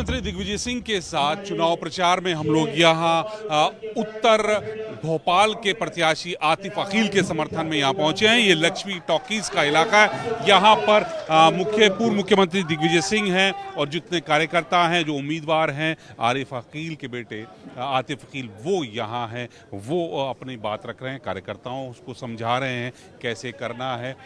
मुख्यमंत्री दिग्विजय सिंह के साथ चुनाव प्रचार में हम लोग यहाँ उत्तर भोपाल के प्रत्याशी आतिफ अकील के समर्थन में यहाँ पहुंचे हैं। ये लक्ष्मी टॉकीज का इलाका है। यहाँ पर पूर्व मुख्यमंत्री दिग्विजय सिंह हैं और जितने कार्यकर्ता हैं, जो उम्मीदवार हैं आरिफ अकील के बेटे आतिफ अकील, वो यहाँ हैं। वो अपनी बात रख रहे हैं, कार्यकर्ताओं उसको समझा रहे हैं कैसे करना है।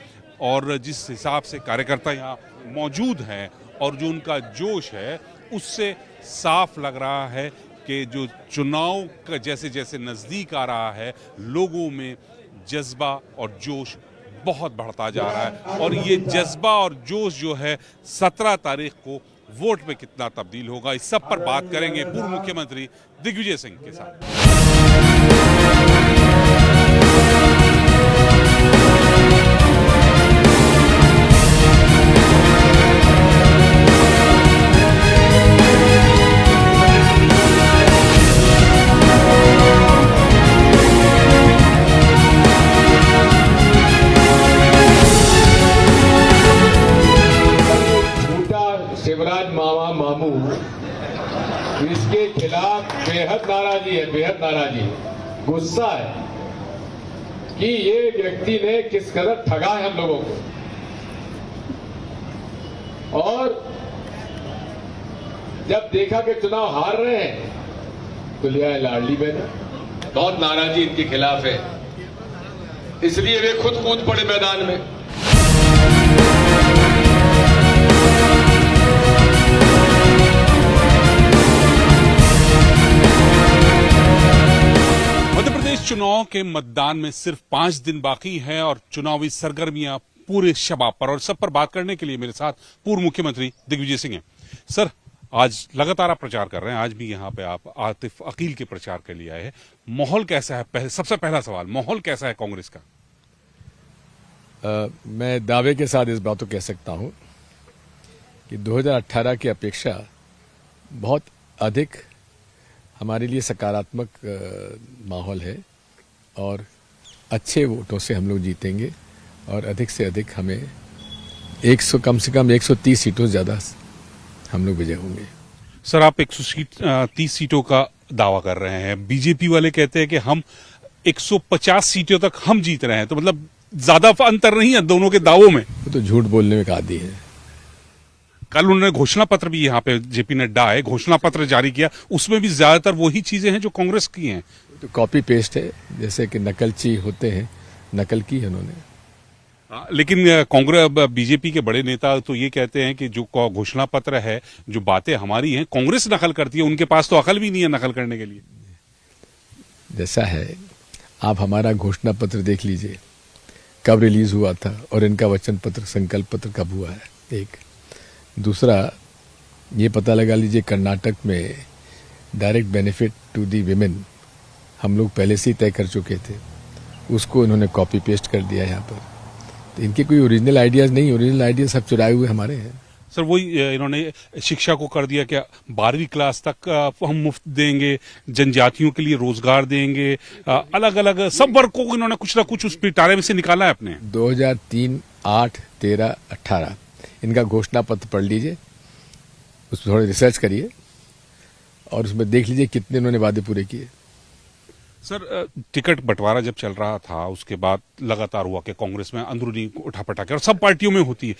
और जिस हिसाब से कार्यकर्ता यहाँ मौजूद हैं और जो उनका जोश है, उससे साफ लग रहा है कि जो चुनाव का जैसे जैसे नज़दीक आ रहा है, लोगों में जज्बा और जोश बहुत बढ़ता जा रहा है। और ये जज्बा और जोश जो है 17 तारीख को वोट में कितना तब्दील होगा, इस सब पर बात करेंगे पूर्व मुख्यमंत्री दिग्विजय सिंह के साथ। शिवराज मामा मामू इसके खिलाफ बेहद नाराजी है, बेहद नाराजी, गुस्सा है कि ये व्यक्ति ने किस कदर ठगा है हम लोगों को। और जब देखा कि चुनाव हार रहे हैं तो लिया है लाडली बहना। बहुत नाराजी इनके खिलाफ है, इसलिए वे खुद कूद पड़े मैदान में। चुनाव के मतदान में सिर्फ 5 दिन बाकी हैं और चुनावी सरगर्मियां पूरे शबाब पर। और सब पर बात करने के लिए मेरे साथ पूर्व मुख्यमंत्री दिग्विजय सिंह हैं। सर, आज लगातार आप प्रचार कर रहे हैं, आज भी यहाँ पे आप आतिफ अकील के प्रचार के लिए आए हैं। माहौल कैसा है? सबसे पहला सवाल, माहौल कैसा है कांग्रेस का? मैं दावे के साथ इस बात को कह सकता हूं कि 2018 की अपेक्षा बहुत अधिक हमारे लिए सकारात्मक माहौल है और अच्छे वोटों से हम लोग जीतेंगे और अधिक से अधिक हमें कम से कम 130 सीटों से ज्यादा हम लोग विजय होंगे। सर, आप 130 सीटों का दावा कर रहे हैं, बीजेपी वाले कहते हैं कि हम 150 सीटों तक हम जीत रहे हैं, तो मतलब ज्यादा अंतर नहीं है दोनों के दावों में? वो तो झूठ बोलने में आदी है। कल उन्होंने घोषणा पत्र भी, यहाँ पे जेपी नड्डा है, घोषणा पत्र जारी किया, उसमें भी ज्यादातर वही चीजें हैं जो कांग्रेस की हैं। तो कॉपी पेस्ट है, जैसे कि नकलची होते हैं, नकल की है उन्होंने। लेकिन कांग्रेस बीजेपी के बड़े नेता तो ये कहते हैं कि जो घोषणा पत्र है, जो बातें हमारी हैं, कांग्रेस नकल करती है, उनके पास तो अकल भी नहीं है नकल करने के लिए। जैसा है, आप हमारा घोषणा पत्र देख लीजिए, कब रिलीज हुआ था और इनका वचन पत्र, संकल्प पत्र कब हुआ है। एक दूसरा, ये पता लगा लीजिए, कर्नाटक में direct benefit to the women हम लोग पहले से ही तय कर चुके थे, उसको इन्होंने कॉपी पेस्ट कर दिया यहाँ पर। तो इनके कोई ओरिजिनल आइडियाज नहीं, ओरिजिनल आइडियाज सब चुराए हुए हमारे हैं। सर, वही इन्होंने शिक्षा को कर दिया कि 12वीं क्लास तक हम मुफ्त देंगे, जनजातियों के लिए रोजगार देंगे, अलग अलग सब वर्ग को इन्होंने कुछ ना कुछ उस पिटारे में से निकाला है अपने। 2003, 8, 13, 18 इनका घोषणा पत्र पढ़ लीजिए, उसमें थोड़ा रिसर्च करिए और उसमें देख लीजिए कितने उन्होंने वादे पूरे किए। सर, टिकट बंटवारा जब चल रहा था, उसके बाद लगातार हुआ कि कांग्रेस में अंदरूनी उठापटक, और सब पार्टियों में होती है।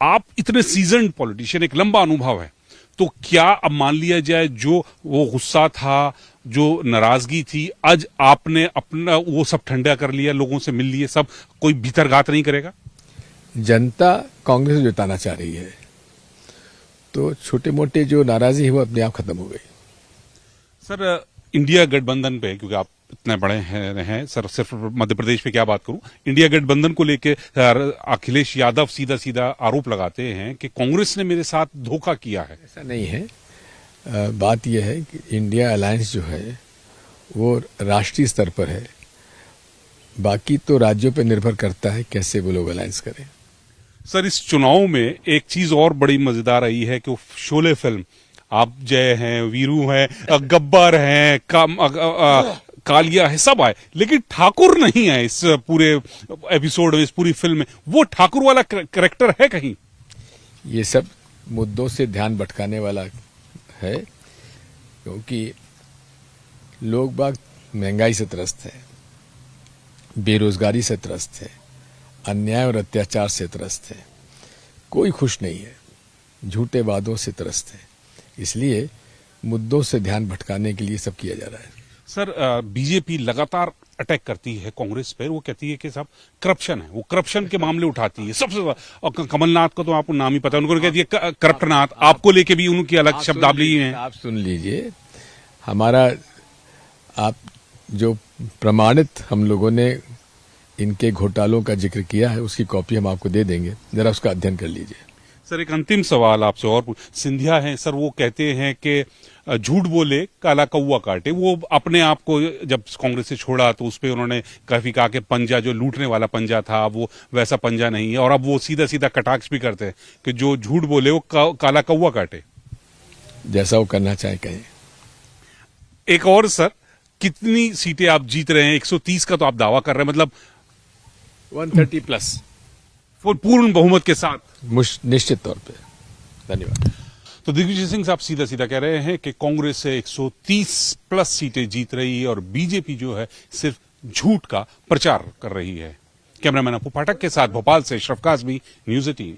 आप इतने सीजन्ड पॉलिटिशियन, एक लंबा अनुभव है, तो क्या अब मान लिया जाए जो वो गुस्सा था, जो नाराजगी थी, आज आपने अपना वो सब ठंडा कर लिया, लोगों से मिल लिए, सब कोई भीतरघात नहीं करेगा? जनता कांग्रेस जिताना चाह रही है, तो छोटे मोटे जो नाराजगी है वो अपने आप खत्म हो गई। सर, इंडिया गठबंधन पे, क्योंकि आप इतने बड़े हैं सर, सिर्फ मध्य प्रदेश पे क्या बात करूं, इंडिया गठबंधन को लेके अखिलेश यादव सीधा सीधा आरोप लगाते हैं कि कांग्रेस ने मेरे साथ धोखा किया है। ऐसा नहीं है। बात यह है कि इंडिया अलायंस जो है वो राष्ट्रीय स्तर पर है, बाकी तो राज्यों पर निर्भर करता है कैसे वो लोग अलायंस करें। सर, इस चुनाव में एक चीज और बड़ी मजेदार रही है कि शोले फिल्म, आप जय हैं, वीरू हैं, गब्बर हैं, कालिया है, सब आए, लेकिन ठाकुर नहीं है इस पूरे एपिसोड में, इस पूरी फिल्म में। वो ठाकुर वाला कैरेक्टर है कहीं? ये सब मुद्दों से ध्यान भटकाने वाला है, क्योंकि लोग बाग महंगाई से त्रस्त है, बेरोजगारी से त्रस्त है, अन्याय और अत्याचार से त्रस्त है, कोई खुश नहीं है, झूठे वादों से त्रस्त है। इसलिए मुद्दों से ध्यान भटकाने के लिए सब किया जा रहा है। सर, बीजेपी लगातार अटैक करती है कांग्रेस पर। वो कहती है कि साहब करप्शन है, वो करप्शन के मामले उठाती है सबसे ज्यादा। और कमलनाथ को तो आपको नाम ही पता है, उनको कहती है करप्टनाथ। आपको लेके भी उनकी अलग शब्दावली है। आप सुन लीजिए, हमारा आप जो प्रमाणित हम लोगों ने इनके घोटालों का जिक्र किया है, उसकी कॉपी हम आपको दे देंगे, जरा उसका अध्ययन कर लीजिए। सर, एक अंतिम सवाल आपसे और सिंधिया है सर, वो कहते हैं कि झूठ बोले काला कौवा काटे। वो अपने आप को जब कांग्रेस से छोड़ा तो उस पर उन्होंने काफी कहा कि पंजा जो लूटने वाला पंजा था वो वैसा पंजा नहीं है, और अब वो सीधा सीधा कटाक्ष भी करते हैं कि जो झूठ बोले वो काला कौवा काटे। जैसा वो करना चाहे कहें। एक और सर, कितनी सीटें आप जीत रहे हैं? 130 का तो आप दावा कर रहे हैं, मतलब 130 प्लस पूर्ण बहुमत के साथ। निश्चित तौर पे। धन्यवाद। तो दिग्विजय सिंह साहब सीधा सीधा कह रहे हैं कि कांग्रेस से 130 प्लस सीटें जीत रही है और बीजेपी जो है सिर्फ झूठ का प्रचार कर रही है। कैमरामैन अपू पाठक के साथ भोपाल से अशरफ काज़मी, न्यूज़ 18।